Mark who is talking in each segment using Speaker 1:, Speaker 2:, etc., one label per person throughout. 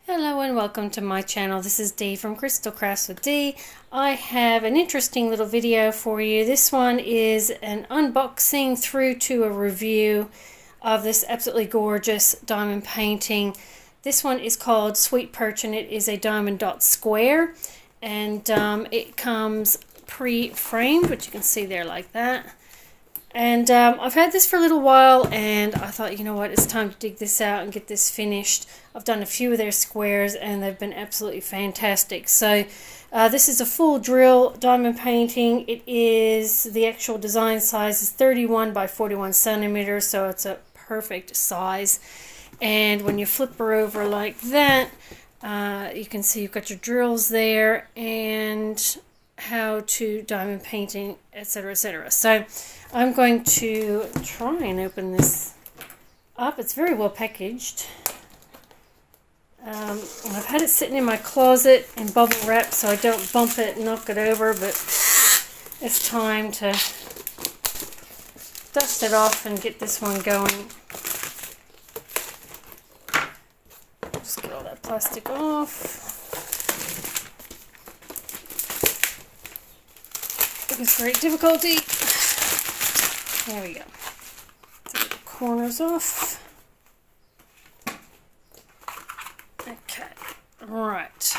Speaker 1: Hello and welcome to my channel. This is Dee from crystalcraftswithdee. I have an interesting little video for you. This one is an unboxing through to a review of this absolutely gorgeous diamond painting. This one is called Sweet Perch and it is a diamond dot square, and it comes pre-framed, which you can see there like that. And I've had this for a little while and I thought, you know what, it's time to dig this out and get this finished. I've done a few of their squares and they've been absolutely fantastic. So this is a full drill diamond painting. It is, the actual design size is 31 by 41 centimeters, so it's a perfect size. And when you flip her over like that, you can see you've got your drills there and how to diamond painting, etc., etc. So I'm going to try and open this up. It's very well packaged. I've had it sitting in my closet in bubble wrap so I don't bump it and knock it over, but it's time to dust it off and get this one going. Just get all that plastic off. With great difficulty. There we go. Take the corners off. Okay, right.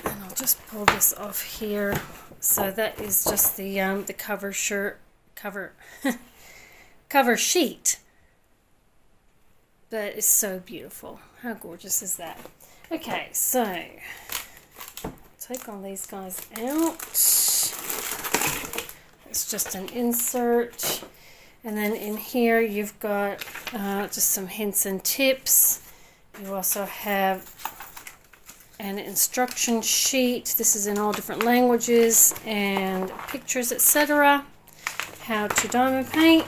Speaker 1: And I'll just pull this off here. So that is just the cover sheet. But it's so beautiful. How gorgeous is that? Okay, so take all these guys out. It's just an insert, and then in here you've got just some hints and tips. You also have an instruction sheet. This is in all different languages and pictures, etc. How to diamond paint.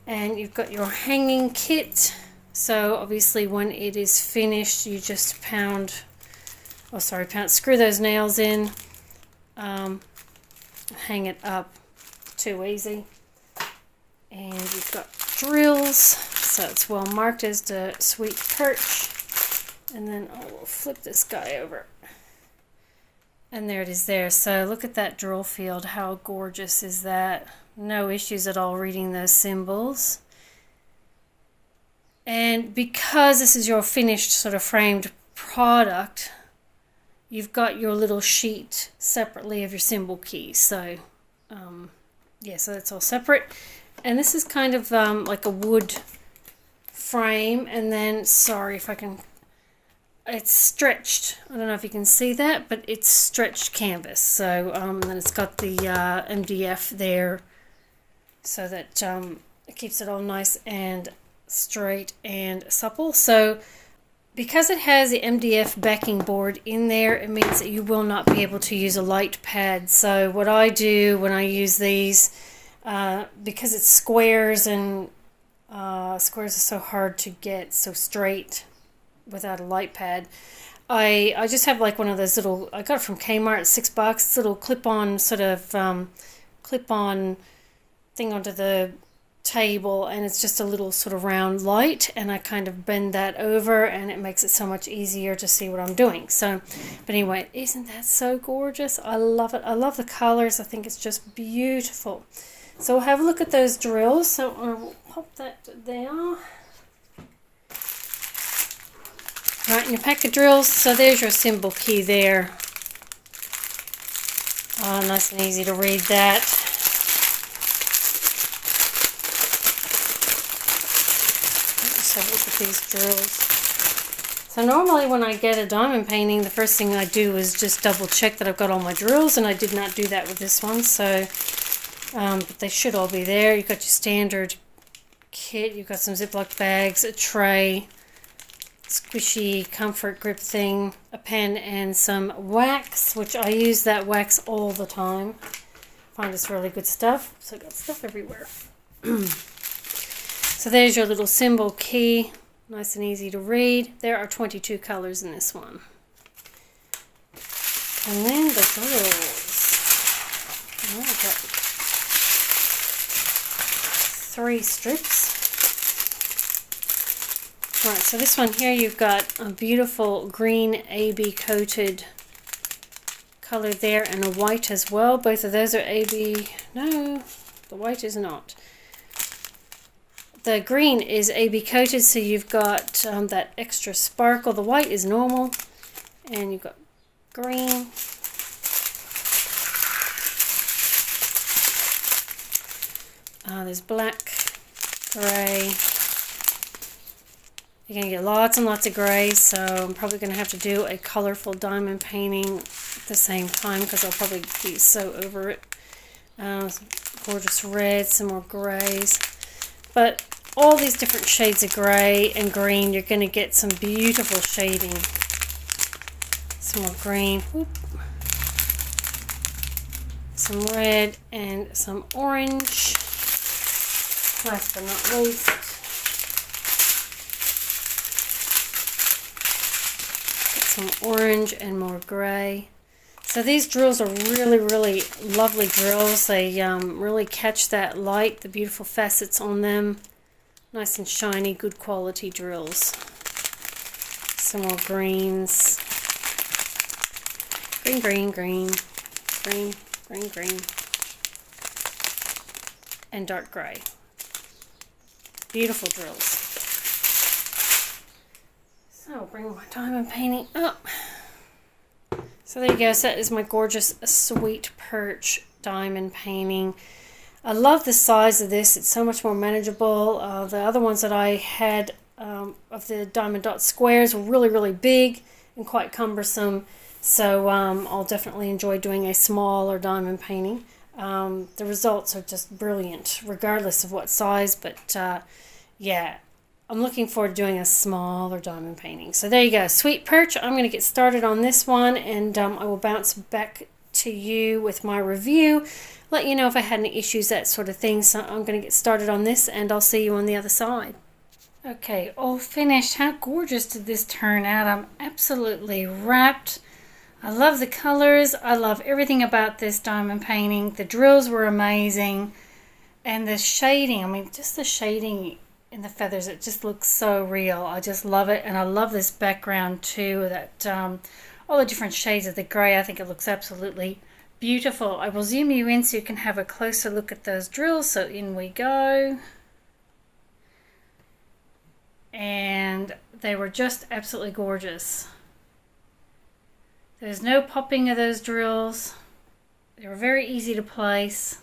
Speaker 1: And you've got your hanging kit. So obviously when it is finished you just screw those nails in, hang it up, too easy. And you've got drills, so it's well marked as the Sweet Perch. And then I will flip this guy over. And there it is there. So look at that drill field, how gorgeous is that? No issues at all reading those symbols. And because this is your finished sort of framed product, you've got your little sheet separately of your symbol keys. So, yeah, so that's all separate. And this is kind of like a wood frame. And then, sorry if I can, it's stretched. I don't know if you can see that, but it's stretched canvas. So, then it's got the MDF there so that it keeps it all nice and straight and supple. So, because it has the MDF backing board in there, it means that you will not be able to use a light pad. So what I do when I use these, because it's squares and squares are so hard to get so straight without a light pad, I just have like one of those little, I got it from Kmart, $6, this little clip-on sort of clip-on thing onto the table, and it's just a little sort of round light, and I kind of bend that over and it makes it so much easier to see what I'm doing. So, but anyway, isn't that so gorgeous? I love it. I love the colors. I think it's just beautiful. So we'll have a look at those drills. So I'll pop that down. Right, and your pack of drills. So there's your symbol key there. Nice and easy to read that. Have a look at these drills. So normally when I get a diamond painting, the first thing I do is just double check that I've got all my drills, and I did not do that with this one. So, but they should all be there. You've got your standard kit. You've got some Ziploc bags, a tray, squishy comfort grip thing, a pen, and some wax, which I use that wax all the time. I find it's really good stuff. So I've got stuff everywhere. So there's your little symbol key, nice and easy to read. There are 22 colors in this one. And then the drills. I've got 3 strips. Right, so this one here, you've got a beautiful green AB coated color there, and a white as well. Both of those are AB. No, the white is not. The green is AB coated, so you've got that extra sparkle. The white is normal, and you've got green. There's black, grey. You're going to get lots and lots of grey, so I'm probably going to have to do a colorful diamond painting at the same time because I'll probably be so over it. Some gorgeous reds, some more greys. But all these different shades of grey and green, you're going to get some beautiful shading. Some more green. Whoop. Some red and some orange. Last but not least, some orange and more grey. So these drills are really, really lovely drills. They really catch that light, the beautiful facets on them. Nice and shiny, good quality drills. Some more greens. Green, green, green. Green, green, green. And dark grey. Beautiful drills. So I'll bring my diamond painting up. So there you go. So that is my gorgeous sweet perch diamond painting. I love the size of this. It's so much more manageable. The other ones that I had of the Diamond Dotz squares were really, really big and quite cumbersome. So I'll definitely enjoy doing a smaller diamond painting. The results are just brilliant, regardless of what size. But yeah, I'm looking forward to doing a smaller diamond painting. So there you go, sweet perch. I'm going to get started on this one, and I will bounce back to you with my review. Let you know if I had any issues, that sort of thing. So I'm going to get started on this, and I'll see you on the other side. Okay, all finished. How gorgeous did this turn out? I'm absolutely wrapped. I love the colors. I love everything about this diamond painting. The drills were amazing. And the shading, I mean, just the shading in the feathers, it just looks so real. I just love it. And I love this background too, that all the different shades of the grey. I think it looks absolutely beautiful. I will zoom you in so you can have a closer look at those drills. So in we go. And they were just absolutely gorgeous. There's no popping of those drills. They were very easy to place.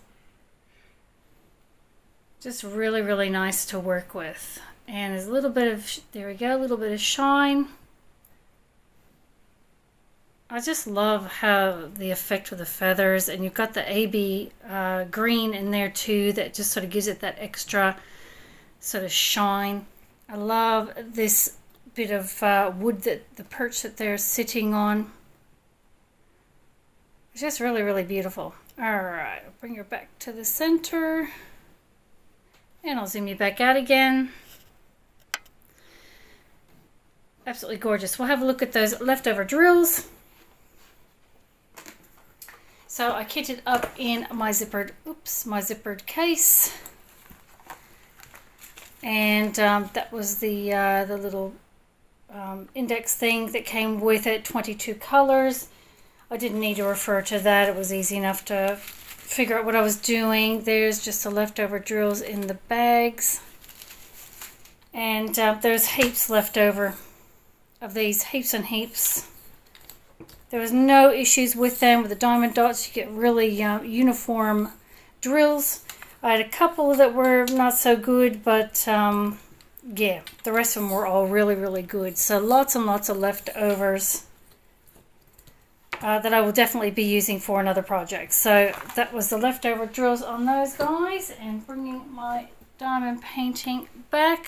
Speaker 1: Just really, really nice to work with. And there's a little bit of, there we go, a little bit of shine. I just love how the effect with the feathers, and you've got the AB green in there too, that just sort of gives it that extra sort of shine. I love this bit of wood, that the perch that they're sitting on. It's just really, really beautiful. Alright, I'll bring her back to the center. And I'll zoom you back out again. Absolutely gorgeous. We'll have a look at those leftover drills. So I kitted up in my zippered case. And that was the little index thing that came with it, 22 colors. I didn't need to refer to that. It was easy enough to figure out what I was doing. There's just the leftover drills in the bags. And there's heaps left over of these, heaps and heaps. There was no issues with them. With the Diamond Dotz, you get really uniform drills. I had a couple that were not so good, but yeah, the rest of them were all really, really good. So lots and lots of leftovers that I will definitely be using for another project. So that was the leftover drills on those guys, and bringing my diamond painting back.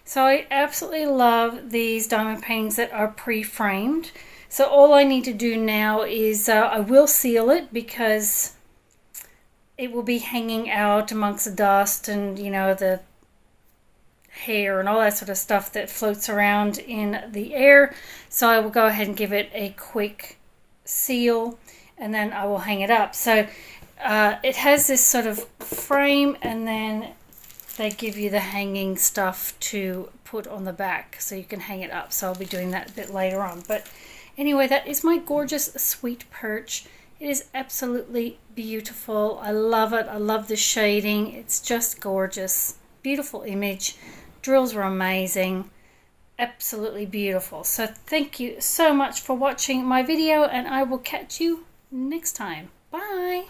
Speaker 1: So I absolutely love these diamond paintings that are pre-framed. So all I need to do now is I will seal it, because it will be hanging out amongst the dust and, you know, the hair and all that sort of stuff that floats around in the air. So I will go ahead and give it a quick seal, and then I will hang it up. So it has this sort of frame, and then they give you the hanging stuff to put on the back so you can hang it up. So I'll be doing that a bit later on. But anyway, that is my gorgeous sweet perch. It is absolutely beautiful. I love it. I love the shading. It's just gorgeous. Beautiful image. Drills are amazing. Absolutely beautiful. So thank you so much for watching my video, and I will catch you next time. Bye.